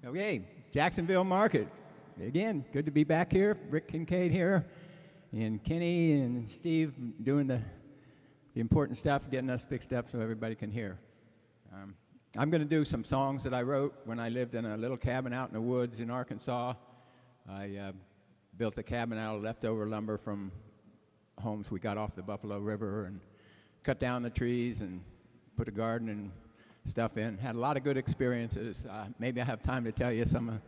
Okay, Jacksonville Market. Again, good to be back here. Rick Kincade here, and Kenny and Steve doing the important stuff, getting us fixed up so everybody can hear. I'm going to do some songs that I wrote when I lived in a little cabin out in the woods in Arkansas. I built a cabin out of leftover lumber from homes we got off the Buffalo River and cut down the trees and put a garden and stuff in. Had a lot of good experiences. Maybe I have time to tell you some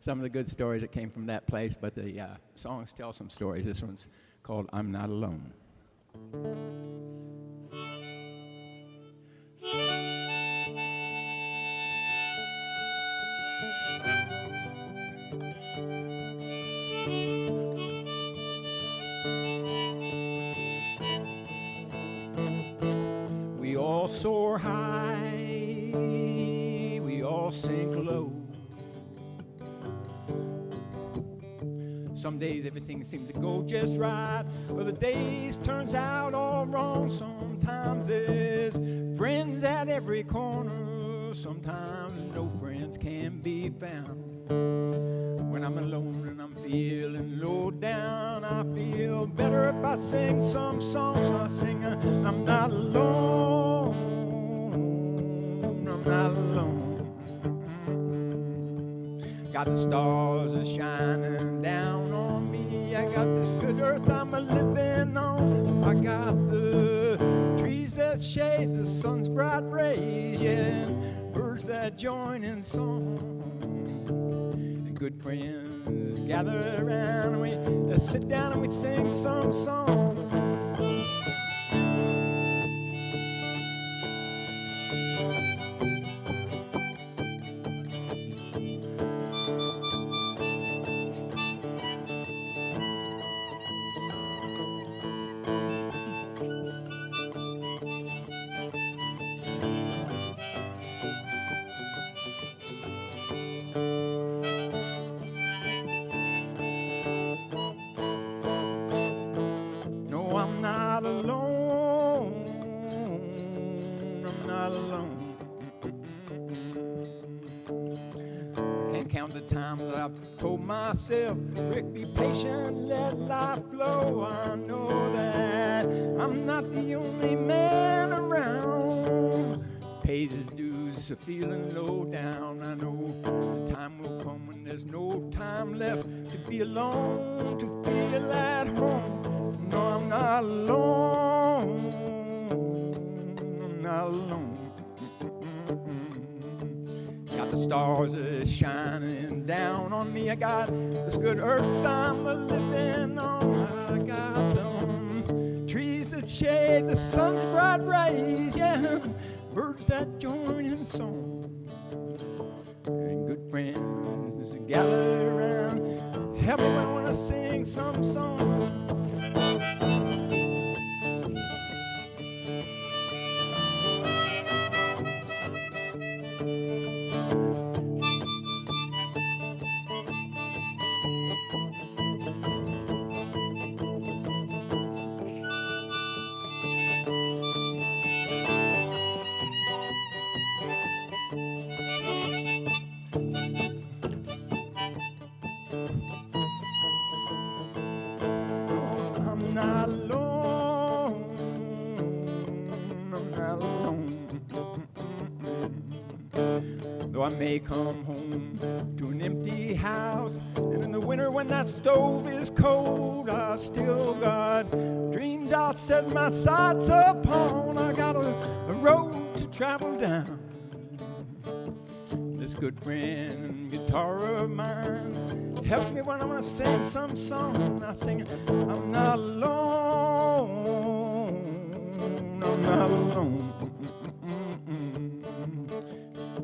of the good stories that came from that place, but the songs tell some stories. This one's called I'm Not Alone. We all soar high, we all sink low. Some days everything seems to go just right, other days turns out all wrong. Sometimes there's friends at every corner, sometimes no friends can be found. When I'm alone and I'm feeling low down, I feel better if I sing some songs. I sing, I'm not alone, I'm not alone. Got the stars are shining down on me. I got this good earth I'm a living on. I got the trees that shade the sun's bright rays, yeah, and birds that join in song. And good friends gather around and we sit down and we sing some song. I'm not alone, I'm not alone. Can't count the times that I've told myself, Rick, be patient, let life flow. I know that I'm not the only man around. Pays his dues, feeling low down. I know the time will come when there's no time left to be alone, to feel at home. No, I'm not alone, I'm not alone. Got the stars shining down on me. I got this good earth I'm a living on. I got them trees that shade the sun's bright rays, yeah, birds that join in song. And good friends gather around, help me when I want to sing some song. I'm not alone, I'm not alone. Though I may come home to an empty house, and in the winter when that stove is cold, I still got dreams I'll set my sights upon. I got a road to travel down. This good friend and guitar of mine helps me when I want to sing some song. I sing, I'm not alone, I'm not alone.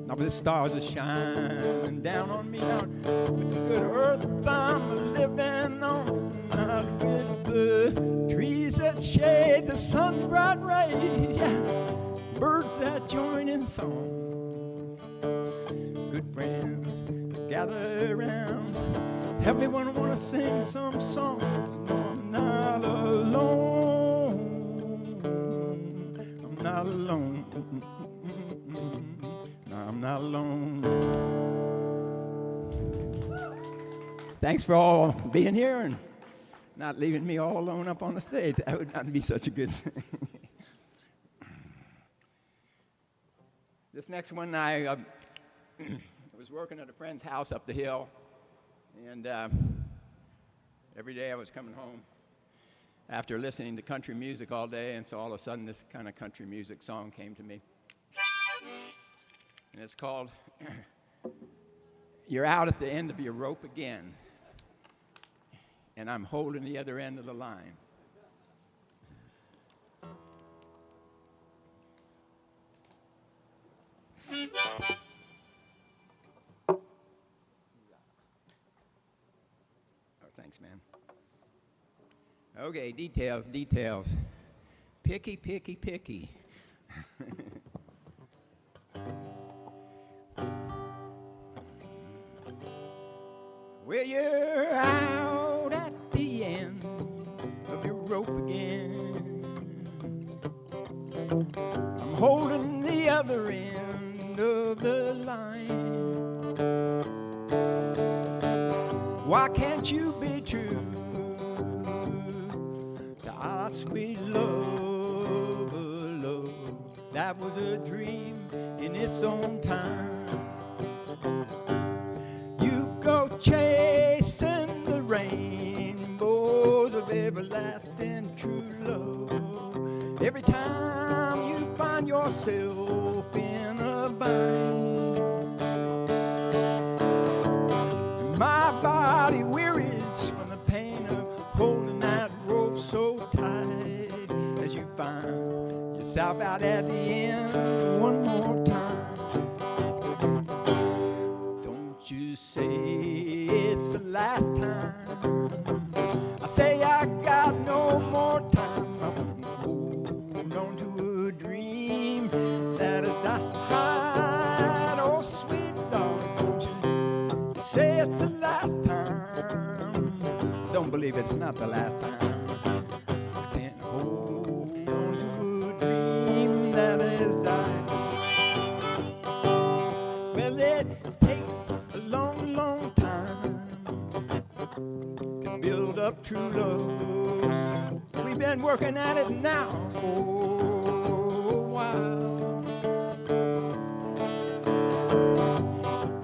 Now the stars are shining down on me now, with this good earth I'm living on. Not with the trees that shade the sun's bright rays, yeah, birds that join in song. Good friends gather around, help me when I want to sing some songs. No, I'm not alone, I'm not alone. No, I'm not alone. thanks for all being here and not leaving me all alone up on the stage. That would not be such a good thing. This next one, I was working at a friend's house up the hill, and every day I was coming home after listening to country music all day, and so all of a sudden this kind of country music song came to me. And it's called You're Out at the End of Your Rope Again, and I'm holding the other end of the line. Oh, thanks, man. Okay, details. Picky, picky, picky. Well, you're out at the end of your rope again. I'm holding the other end of the line. Why can't you be true to our sweet love, that was a dream in its own time? You go chasing the rainbows of everlasting true love. Every time you find yourself in a bind, my body wearies from the pain of holding that rope so tight. As you find yourself out at the end one more time, don't you say it's the last time. I say I got no more time. I won't hold on to a dream that has died. Oh, sweet Lord, don't you say it's the last time. Don't believe it's not the last time. I can't hold on to a dream that has died. Well, it takes a long, long time to build up true love. We've been working at it now for a while.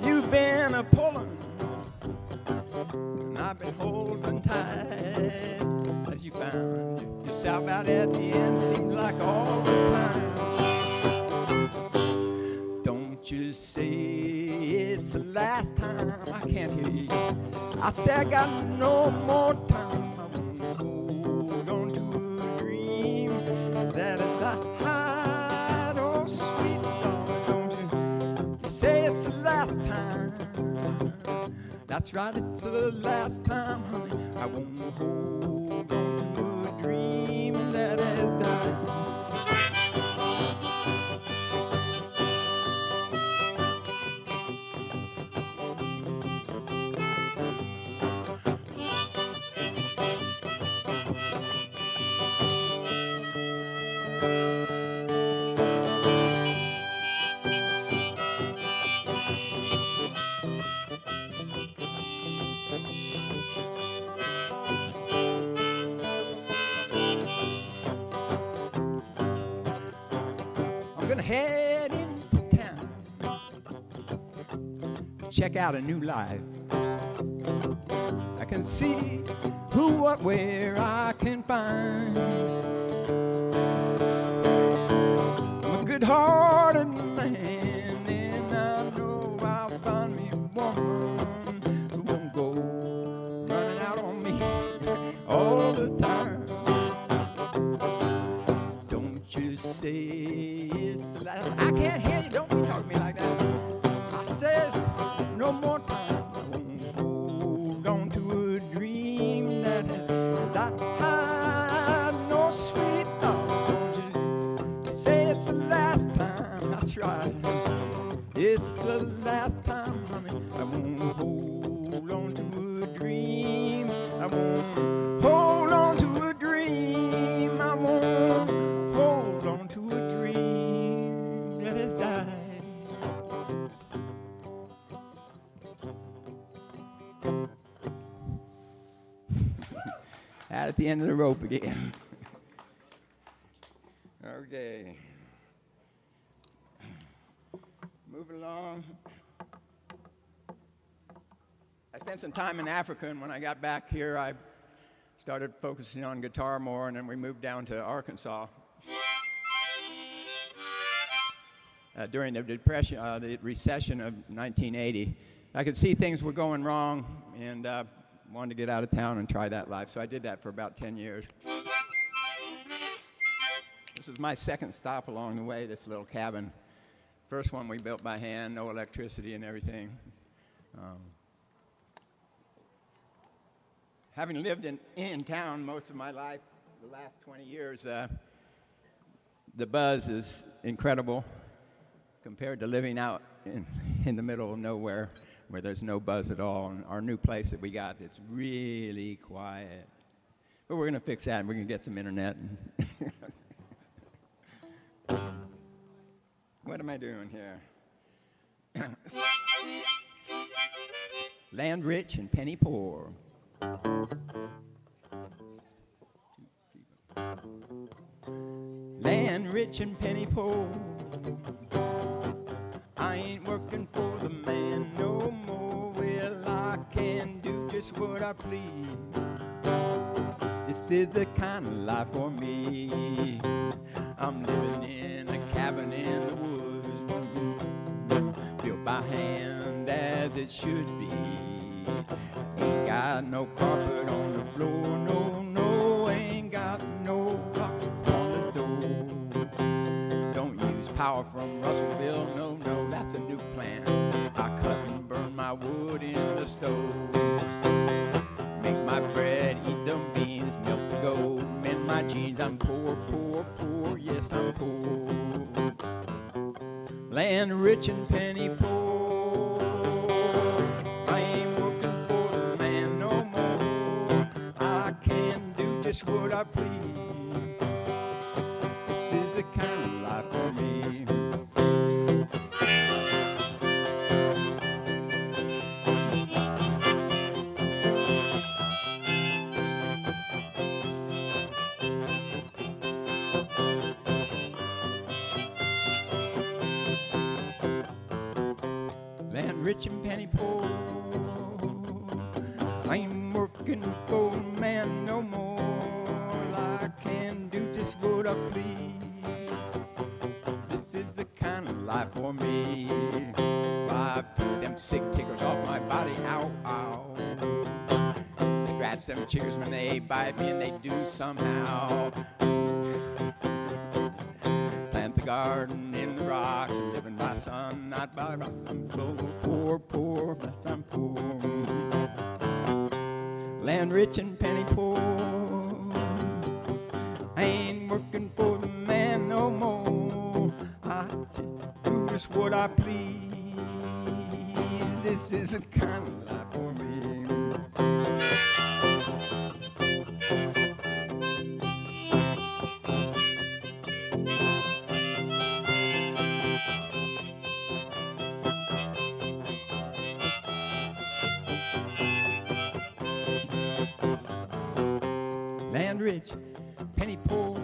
You've been a pulling, and I've been holding tight. As you found yourself out at the end, seems like all the time. Don't you say it's the last time. I can't hear you. I say I got no more time. I won't hold on to a dream that is died. Oh, sweet Lord, don't you say it's the last time. That's right, it's the last time, honey. I won't hold on to a dream that has died. I'm gonna head into town, check out a new life. I can see who, what, where I can find. I'm a good-hearted man, and I know I'll find me a woman who won't go running out on me all the time. Don't you say it's the last. I can't hear you. Don't be talking to me like that. I says no more time. I won't hold on to a dream that has died. No, sweet Lord, don't you say it's the last time. That's right. It's the last time, honey. I won't hold on to a dream. I won't hold on to a dream. I won't hold on to a dream that has died. at the end of the rope again. Okay. Moving along. I spent some time in Africa, and when I got back here, I started focusing on guitar more, and then we moved down to Arkansas. During the depression, the recession of 1980, I could see things were going wrong, and wanted to get out of town and try that life. So I did that for about 10 years. This is my second stop along the way, this little cabin. First one we built by hand, no electricity and everything. Having lived in town most of my life, the last 20 years, the buzz is incredible compared to living out in the middle of nowhere where there's no buzz at all. And our new place that we got, it's really quiet. But we're going to fix that, and we're going to get some internet. What am I doing here? Land rich and penny poor. Land rich and penny poor. I ain't working for the man no more. Well, I can do just what I please. This is the kind of life for me. I'm living in a cabin in the woods, built by hand as it should be. Ain't got no carpet on the floor, no, no. Ain't got no lock on the door. Don't use power from Russellville, no, no. That's a new plan. I cut and burn my wood in the stove. Make my bread, eat them beans, milk the goat. Mend my jeans, I'm poor, poor, poor. Yes, I'm poor. Land rich and penny poor. I ain't working for the man no more. I can do just what I please. This is the kind of life for me. Land rich and penny poor. I ain't working for a man no more. I can do just what I please. This is the kind of life for me. I put them sick tickers off my body, ow, ow. Scratch them chiggers when they bite me, and they do somehow. Plant the garden in the rocks and living by sun, not by rock. I'm poor, poor, but I'm poor. Land rich and penny poor. I ain't working for the man no more. I just do just what I please. This is a kind of life for me. Land rich, penny poor.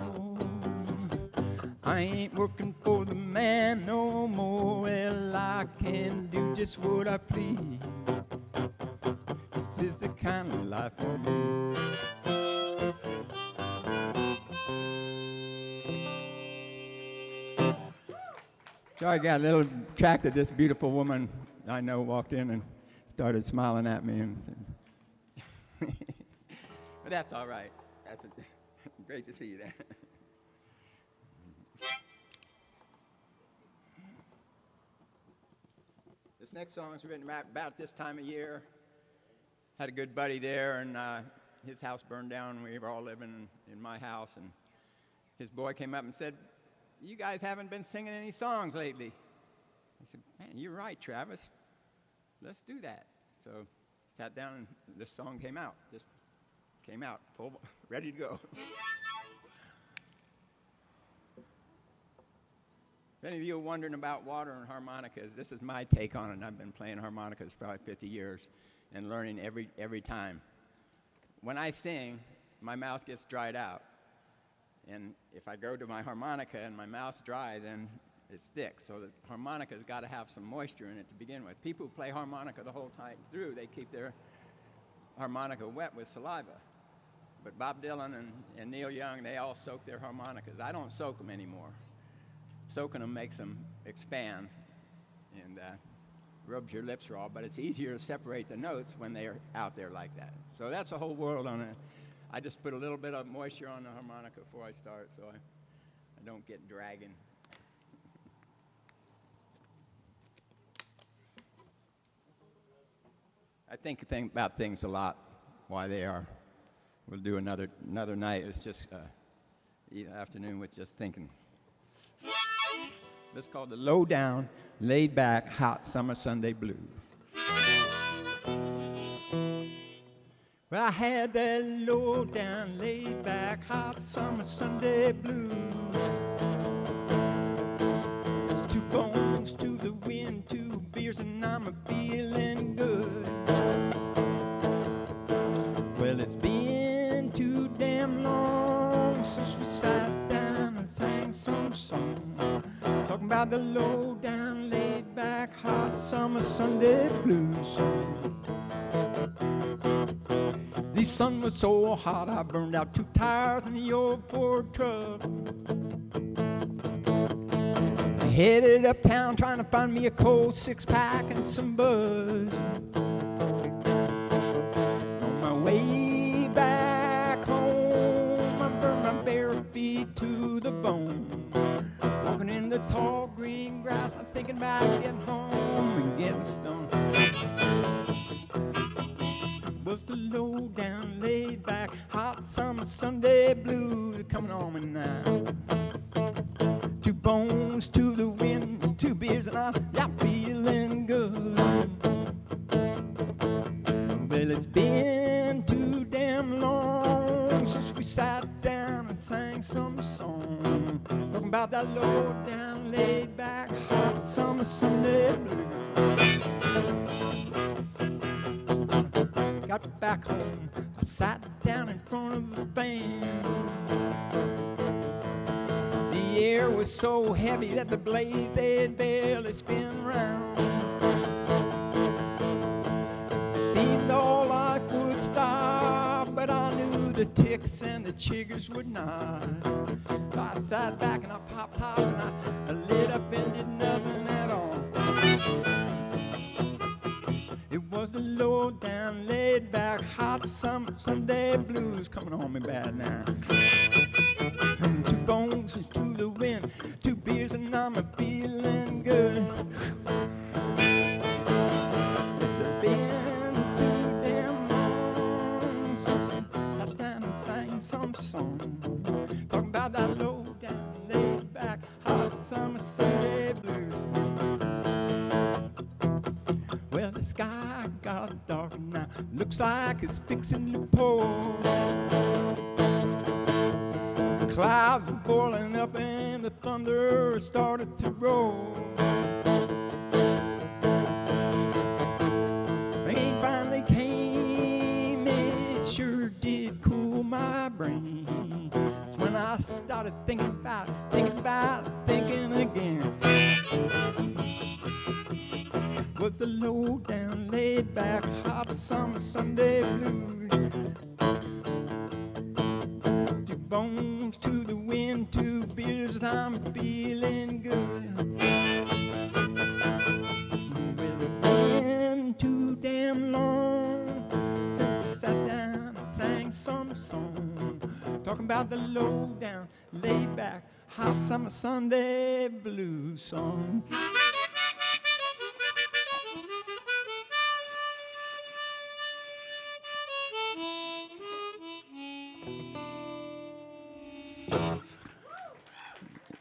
I ain't working for the man no more. Well, I can do just what I please. This is the kind of life for me. So I got a little attracted. This beautiful woman I know walked in and started smiling at me, and but that's all right. That's great to see you there. This next song is written about this time of year. Had a good buddy there, and his house burned down, and we were all living in my house, and his boy came up and said, "You guys haven't been singing any songs lately." I said, "Man, you're right, Travis. Let's do that." So sat down, and this song came out. Just came out, full, ready to go. If any of you are wondering about water and harmonicas, this is my take on it. I've been playing harmonicas for probably 50 years and learning every time. When I sing, my mouth gets dried out. And if I go to my harmonica and my mouth's dry, then it's thick. So the harmonica's got to have some moisture in it to begin with. People who play harmonica the whole time through, they keep their harmonica wet with saliva. But Bob Dylan and Neil Young, they all soak their harmonicas. I don't soak them anymore. Soaking them makes them expand and rubs your lips raw, but it's easier to separate the notes when they're out there like that. So that's a whole world on it. I just put a little bit of moisture on the harmonica before I start so I don't get dragging. I think about things a lot, why they are. We'll do another night. It's just afternoon with just thinking. This is called the Low Down, Laid Back, Hot Summer Sunday Blues. Well, I had that low down, laid back, hot summer Sunday blues. It's 2 bones to the wind, 2 beers, and I'm feeling good. Well, it's been too damn long since we sat down and sang some song, talking about the low down, laid back, hot summer Sunday blues. The sun was so hot I burned out 2 tires in the old Ford truck. I headed uptown trying to find me a cold 6-pack and some buzz. On my way back home, I burned my bare feet to the bone. Walking in the tall green grass, I'm thinking about getting home and getting stoned. Was the low down, laid back, hot summer Sunday blues coming on me now. 2 bones to the wind, 2 beers, and I'm feeling good. Well, it's been too damn long since we sat down and sang some song, talking about that low down, laid back, hot summer Sunday blues. Got back home, I sat down in front of the band. The air was so heavy that the blades, they'd barely spin round. It seemed all life would stop, but I knew the ticks and the chiggers would not. So I sat back and I popped hot and I lit up and did nothing at all. It was the low down, laid back, hot summer Sunday blues coming on me bad now. 2 bones to the wind, 2 beers, and I'm feeling good. It's been too damn long since I sat down and sang some song, talking about that low down, laid back, hot summer Sunday blues. Well, the sky got dark now, looks like it's fixing to pour. The clouds are boiling up and the thunder started to roll. Rain finally came, it sure did cool my brain. It's when I started thinking again. Was the low down, laid back, hot summer Sunday blues. 2 bones to the wind, 2 beers, and I'm feeling good. Well, it's been too damn long since I sat down and sang some song, talking about the low down, laid back, hot summer Sunday blues song.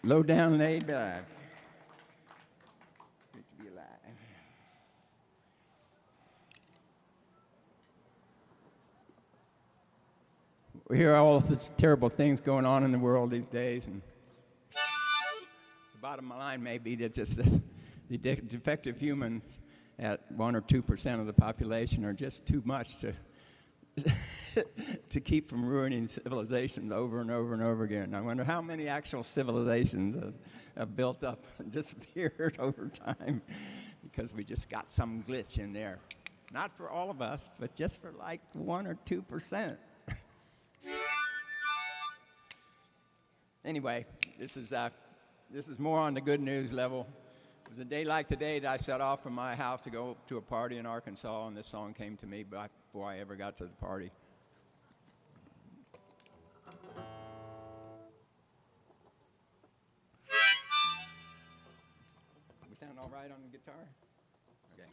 Low down, laid back. Good to be alive. We hear all of these terrible things going on in the world these days, and the bottom line may be that just the defective humans at 1 or 2% of the population are just too much to to keep from ruining civilizations over and over and over again. I wonder how many actual civilizations have built up and disappeared over time because we just got some glitch in there. Not for all of us, but just for like 1 or 2%. Anyway, this is more on the good news level. It was a day like today that I set off from my house to go to a party in Arkansas, and this song came to me before I ever got to the party. We sound all right on the guitar? Okay.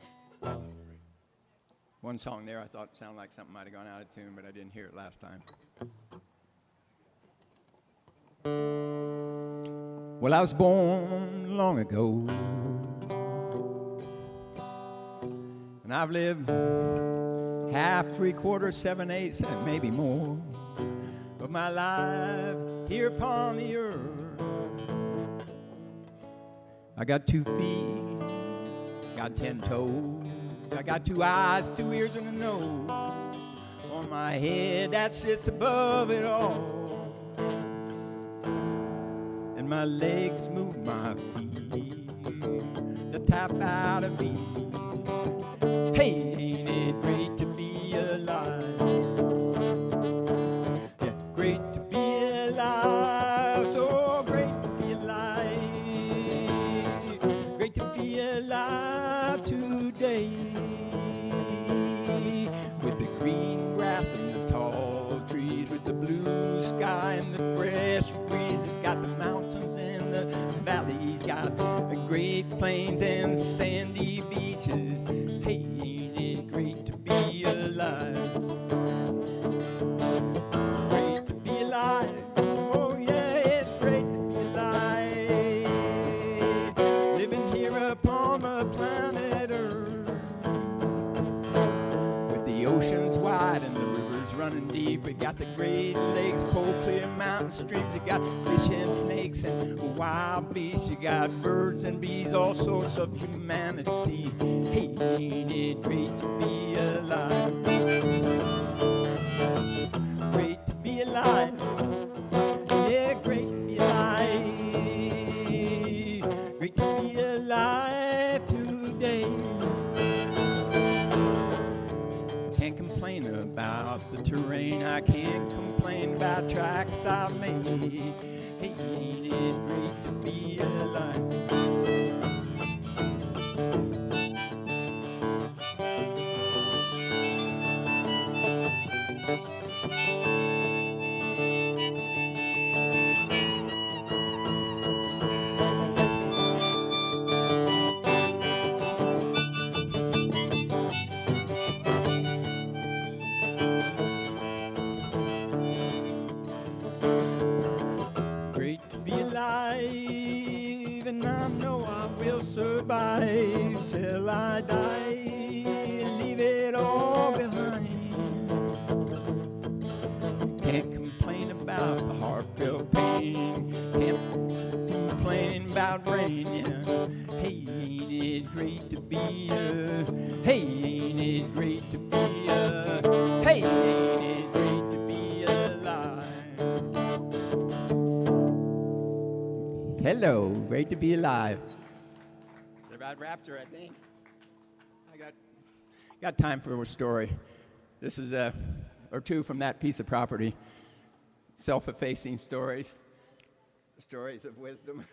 One song there I thought sounded like something might have gone out of tune, but I didn't hear it last time. Well, I was born long ago, and I've lived half, 3/4, 7/8, and maybe more of my life here upon the earth. I got 2 feet, got 10 toes, I got 2 eyes, 2 ears, and a nose on my head that sits above it all. And my legs move my feet to tap out of me. Hey, ain't it great to be alive? Yeah, great to be alive, so great to be alive. Great to be alive today. With the green grass and the tall trees, with the blue sky and the fresh breeze. It's got the mountains and the valleys, got the great plains and sandy beaches. Hey, ain't it great to be alive? Great to be alive. Oh yeah, it's great to be alive. Living here upon the planet Earth, with the oceans wide and the rivers running deep. We got the Great Lakes, cold clear mountain streams. You got fish and snakes and wild beasts. You got birds and bees, all sorts of humanity. Hey, ain't it great to be alive? Great to be alive. Yeah, great to be alive. Great to be alive today. Can't complain about the terrain. I can't complain about tracks I've made. Hey, ain't it great to be alive? And I know I will survive till I die, leave it all behind. Can't complain about the heartfelt pain, can't complain about rain, yeah. Hey, ain't it great to be hey, ain't it great to be hey, ain't it great to be alive? Hello, great to be alive. It's about rapture, I think. I got time for a story. This is or two from that piece of property. Self-effacing stories of wisdom.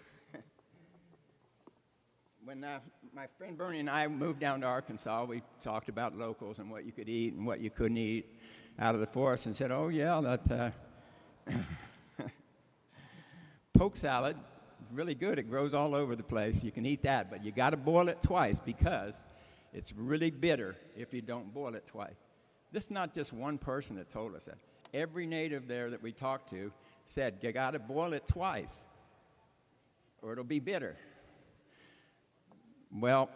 When my friend Bernie and I moved down to Arkansas, we talked about locals and what you could eat and what you couldn't eat out of the forest, and said, oh yeah, that poke salad, really good. It grows all over the place. You can eat that, but you got to boil it twice because it's really bitter if you don't boil it twice. This is not just one person that told us that. Every native there that we talked to said, you got to boil it twice or it'll be bitter. Well,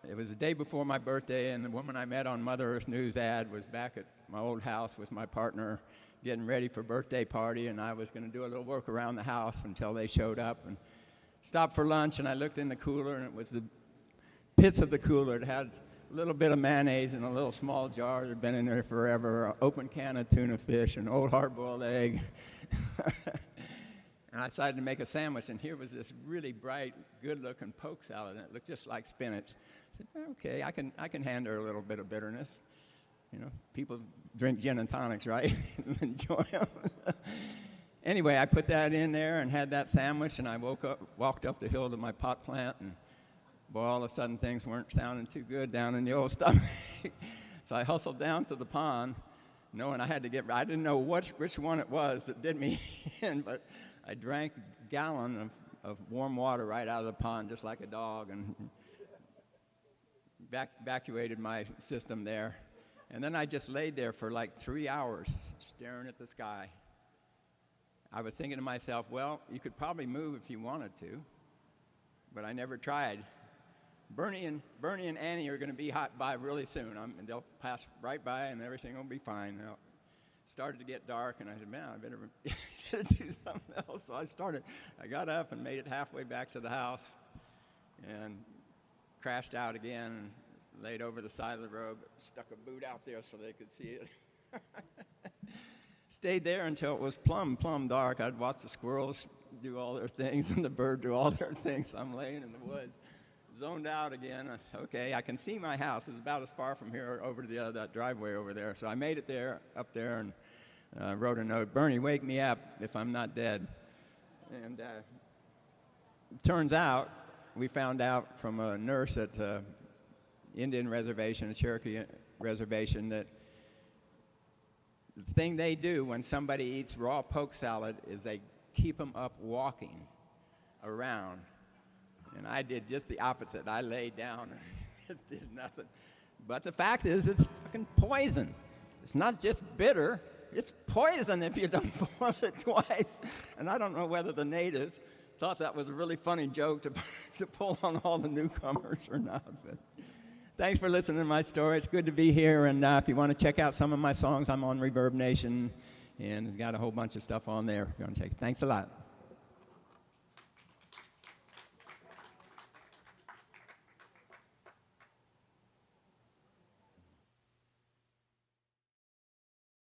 it was the day before my birthday, and the woman I met on Mother Earth News ad was back at my old house with my partner getting ready for birthday party, and I was going to do a little work around the house until they showed up and stopped for lunch. And I looked in the cooler, and it was the pits of the cooler. It had little bit of mayonnaise in a little small jar that had been in there forever, an open can of tuna fish, an old hard-boiled egg. And I decided to make a sandwich, and here was this really bright, good-looking poke salad, and it looked just like spinach. I said, okay, I can handle a little bit of bitterness. You know, people drink gin and tonics, right? Enjoy them. Anyway, I put that in there and had that sandwich, and I walked up the hill to my pot plant, and boy, all of a sudden things weren't sounding too good down in the old stomach. So I hustled down to the pond, knowing I didn't know which one it was that did me in, but I drank a gallon of warm water right out of the pond, just like a dog, and evacuated my system there. And then I just laid there for like 3 hours, staring at the sky. I was thinking to myself, well, you could probably move if you wanted to, but I never tried. Bernie and Annie are going to be by really soon. And they'll pass right by, and everything will be fine. Now, it started to get dark, and I said, man, I better do something else. So I got up and made it halfway back to the house and crashed out again and laid over the side of the road, stuck a boot out there so they could see it. Stayed there until it was plumb dark. I'd watch the squirrels do all their things and the bird do all their things. I'm laying in the woods, zoned out again. Okay, I can see my house. It's about as far from here over to that driveway over there. So I made it up there, and wrote a note, Bernie, wake me up if I'm not dead. And it turns out, we found out from a nurse at Indian reservation, a Cherokee reservation, that the thing they do when somebody eats raw poke salad is they keep them up walking around. And I did just the opposite. I laid down and did nothing. But the fact is, it's fucking poison. It's not just bitter. It's poison if you don't boil it twice. And I don't know whether the natives thought that was a really funny joke to pull on all the newcomers or not. But thanks for listening to my story. It's good to be here. And if you want to check out some of my songs, I'm on Reverb Nation, and got a whole bunch of stuff on there. If you want to check it. Thanks a lot.